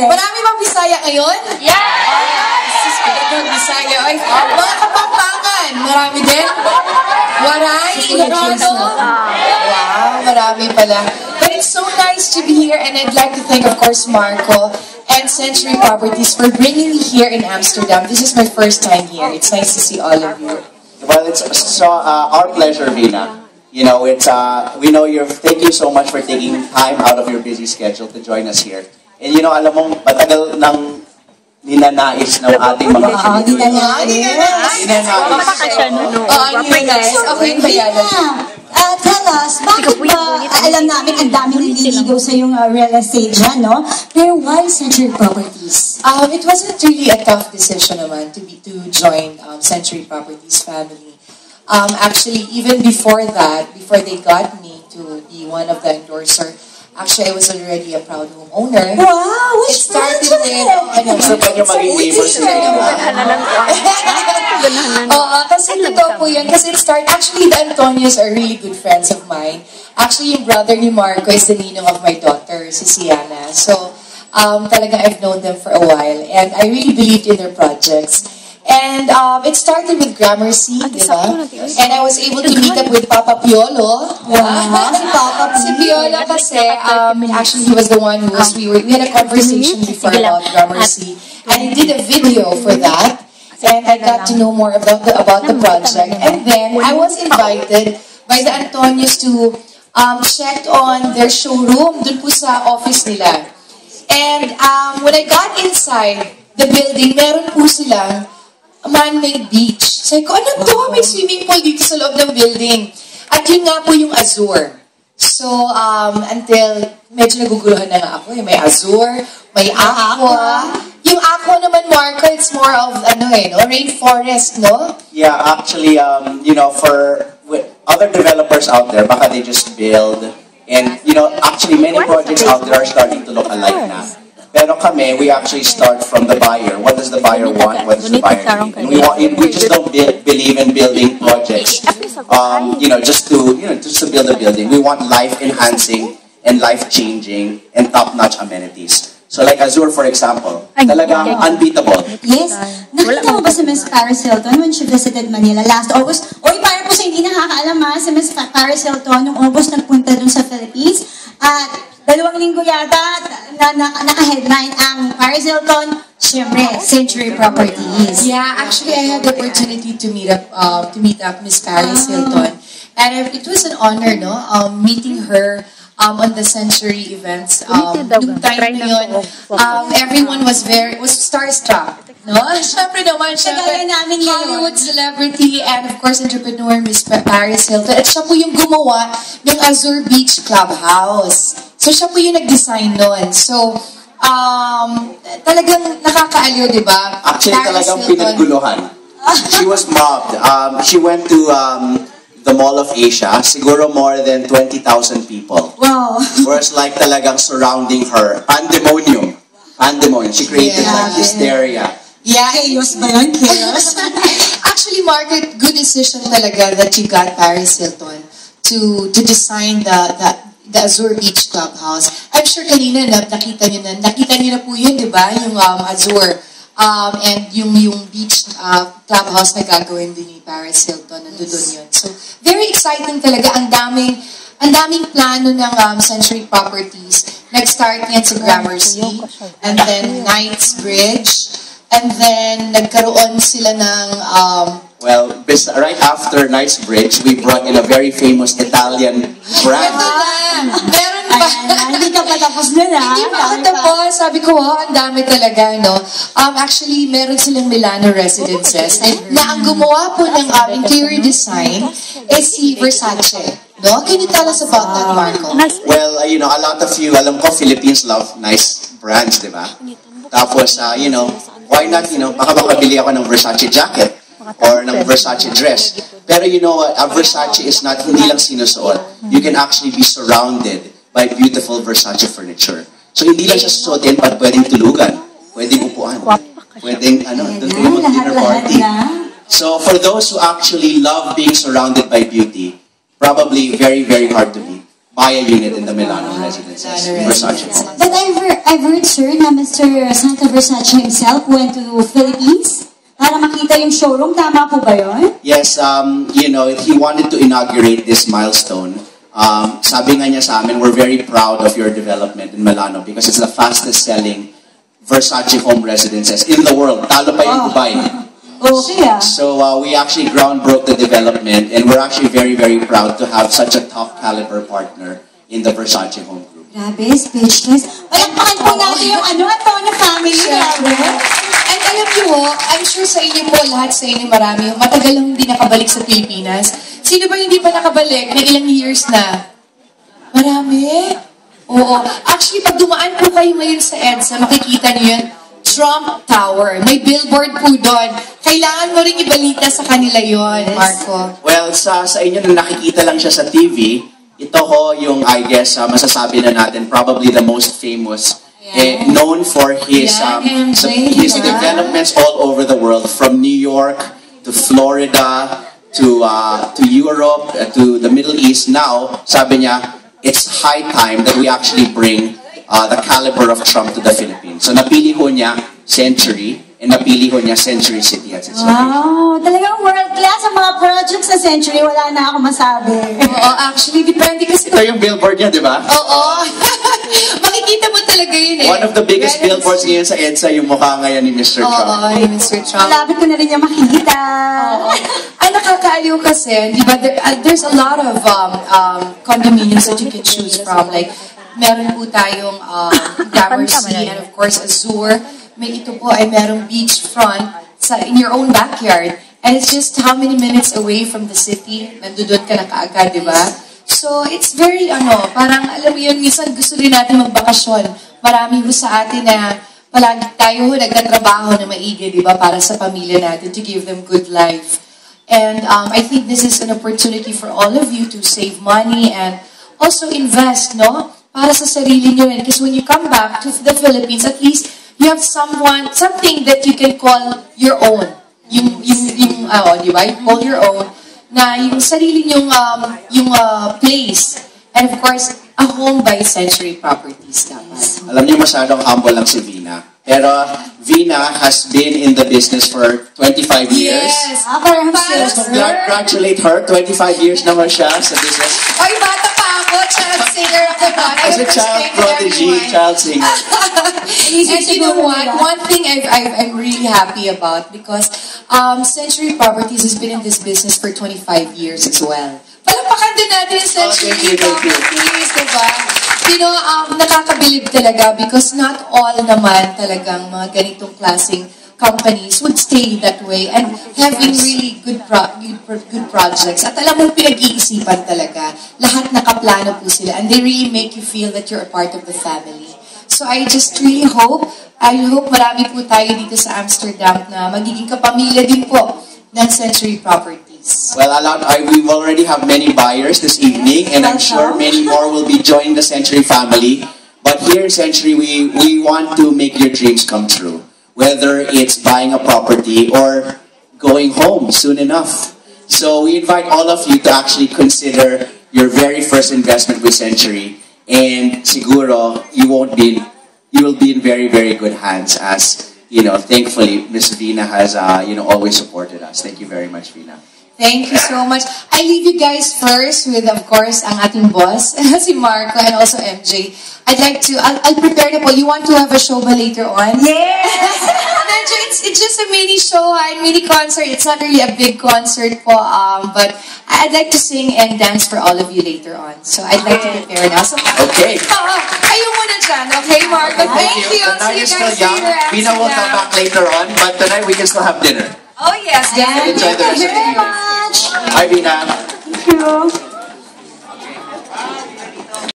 Marami bang Bisaya ngayon? Yes! Magandang Bisaya. Ay, mga Kapampangan, marami din? Waray, Iloilo? Wow, marami pala. But it's so nice to be here, and I'd like to thank, of course, Marco and Century Properties for bringing me here in Amsterdam. This is my first time here. It's nice to see all of you. Well, it's our pleasure, Vina. You know, we know thank you so much for taking time out of your busy schedule to join us here. And you know, alam mo, matagal nang ninanais ng ating mga Tell us, bakit ba, alam namin ang daming nililigaw sa yung real estate dyan, no? Pero why Century Properties? It wasn't really a tough decision naman to join Century Properties family. Actually, even before that, before they got me to be one of the endorser, actually, I was already a proud homeowner. Wow! It started with, so pa yung maging neighbors kasi totoo po yun. Kasi actually, the Antonios are really good friends of mine. Actually, yung brother ni Marco is the ninong of my daughter, si Siana. So, talaga I've known them for a while. And I really believed in their projects. And it started with Gramercy, di ba? And I was able to meet up with Papa Piolo. Wow, si Papa Si Piolo kasi, actually he was the one who we had a conversation before about Gramercy. And he did a video for that. And I got to know more about the project. And then I was invited by the Antonios to check on their showroom dun po sa office nila. And when I got inside the building, meron po silang man-made beach. Sabi ko, ano to? May swimming pool dito sa loob ng building. At yun nga po yung Azure. So, until medyo naguguluhan na nga ako. May Azure, may Aqua. Yung Aqua naman, Marco, it's more of, rainforest, no? Yeah, actually, you know, for other developers out there, baka they just build. And, you know, actually, many projects out there are starting to look alike na. Pero kami, we actually start from the buyer. What does the buyer want? What does the buyer need? And we just don't believe in building projects, you know, just to build a building. We want life-enhancing and life-changing and top-notch amenities. So like Azure, for example, talagang unbeatable. Yes. Nakita mo ba si Ms. Paris Hilton when she visited Manila last August? Oy, para po sa hindi nakakaalam si Ms. Paris Hilton, noong August nagpunta dun sa Philippines. At 2 linggo yata, naka-headline ang Paris Hilton, syempre, Century Properties. Yeah, actually, I had the opportunity to meet up Miss Paris Hilton. And it was an honor, no? Meeting her on the Century events. Nung time na yun, everyone was starstruck. No? Siyempre naman siya, Hollywood celebrity and of course entrepreneur Miss Paris Hilton. At siya po yung gumawa ng Azure Beach Clubhouse. So siya po yung nag-design nun. So, talagang nakakaaliw, di ba? Actually, talagang pinaguluhan. She was mobbed. She went to the Mall of Asia. Siguro more than 20,000 people. Wow. Whereas like talagang surrounding her. Pandemonium. She created like hysteria. Yeah, chaos ba yun? Chaos? Actually, Margaret, good decision talaga that you got Paris Hilton to design the Azure Beach Clubhouse. I'm sure kanina nakita niyo na po yun, di ba? Yung Azure and yung beach clubhouse na gagawin din ni Paris Hilton, nandun yun. So, very exciting talaga. Ang daming plano ng Century Properties. Nag-start yan sa Gramercy, and then Knightsbridge, and then nagkaroon sila ng well, right after Knightsbridge, we brought in a very famous Italian brand. Meron pa. Hindi ka pa tapos na na. Hindi pa ako tapos. Sabi ko, ang dami talaga, no? Actually, meron silang Milano residences na ang gumawa po ng interior design is si Versace. No? Can you tell us about that, Marco? Well, you know, a lot of you, alam ko, Philippines love nice brands, di ba? Tapos, you know, why not, you know, baka makabili ako ng Versace jacket or ng Versace dress. Pero you know what, a Versace is not, hindi lang sinusuot. You can actually be surrounded by beautiful Versace furniture. So hindi lang siya susuotin, but pwedeng tulugan, pwedeng upuan, pwedeng, doon kayo mag-dinner party. So for those who actually love being surrounded by beauty, probably very, very hard to beat. buy a unit in the Milano residences, Versace. But I've heard, sir, na Mr. Santa Versace himself went to Philippines para makita yung showroom. Tama po ba yun? Yes, you know, he wanted to inaugurate this milestone. Sabi nga niya sa amin, we're very proud of your development in Milano because it's the fastest selling Versace home residences in the world. Talo pa yung Dubai. Okay, So we actually ground broke the development, and we're actually very, very proud to have such a top caliber partner in the Versace Home Group. Grabe, speechless. Palakpakan po natin yung Antonio family. Grabe. And alam niyo, I'm sure sa inyo po, lahat sa inyo marami, matagal lang hindi nakabalik sa Pilipinas. Sino ba hindi pa nakabalik na ilang years na? Marami? Oo. Actually, pag dumaan po kayo ngayon sa EDSA, makikita niyo yun, Trump Tower. May billboard po doon. Kailangan mo rin ibalita sa kanila yon, Marco. Well, sa inyo na nakikita lang siya sa TV, ito ho yung, I guess, masasabi na natin, probably the most famous, known for his, his developments all over the world, from New York to Florida to Europe to the Middle East. Now, sabi niya, it's high time that we actually bring the caliber of Trump to the Philippines. So napili ko niya Century, and napili ko niya Century City as its location. Wow, talagang world class ang mga projects sa Century. Wala na ako masabi. Oo, actually, depende kasi. Ito yung billboard niya, di ba? Oo. Makikita mo talaga yun eh. One of the biggest billboards ngayon sa EDSA, yung mukha ngayon ni Mr. Trump. Oo, ni Mr. Trump. Malapit ko na rin yung makikita. Oo. Ay, nakakaaliw kasi, di ba, there's a lot of condominiums that you can choose from. Like, meron po tayong Gramercy and of course Azure. May ito po ay merong beachfront in your own backyard. And it's just how many minutes away from the city. Nandudod ka na kaagad, di ba? So, it's very, parang, alam mo yun, minsan gusto rin natin magbakasyon. Marami ho sa atin na palagi tayo nagtatrabaho na maigi, di ba, para sa pamilya natin, to give them good life. And I think this is an opportunity for all of you to save money and also invest, no? Para sa sarili nyo rin. Because when you come back to the Philippines, at least you have something that you can call your own. Di ba? You call your own. Na yung sarili nyong place. And of course, a home by Century Properties dapat. Alam niyo, masyadong humble lang si Vina. Pero Vina has been in the business for 25 years. Yes! So congratulate her. 25 years naman siya sa business. Ay, bata pa ako! Child singer ako ba? As a child prodigy, child singer. And you know what? One thing I'm really happy about because Century Properties has been in this business for 25 years as well. Palapakan din natin yung Century Properties, diba? You know, nakakabilib talaga because not all naman talagang mga ganitong klaseng companies would stay that way and having really good projects. At alam mo, pinag-iisipan talaga. Lahat nakaplano po sila and they really make you feel that you're a part of the family. So I just really hope marami po tayo dito sa Amsterdam na magiging kapamilya din po ng Century Properties. Well, we already have many buyers this evening, and I'm sure many more will be joining the Century family. But here in Century, we want to make your dreams come true. Whether it's buying a property or going home soon enough. So we invite all of you to actually consider your very first investment with Century. And siguro, you will be in very, very good hands as, thankfully, Miss Vina has, always supported us. Thank you very much, Vina. Thank you so much. I leave you guys first with, of course, ang ating boss, si Marco, and also MJ. I'll prepare na po. You want to have a show ba later on? Yes! Medyo, it's just a mini show, a mini concert. It's not really a big concert po, but I'd like to sing and dance for all of you later on. So I'd like to prepare now. So, okay. Ayaw muna dyan. Okay, Marco? Thank you. See you guys later. Vina will come back later on, but tonight we can still have dinner. Oh, yes. Enjoy the rest of the evening. Thank you very much. Hi, Vina. Thank you.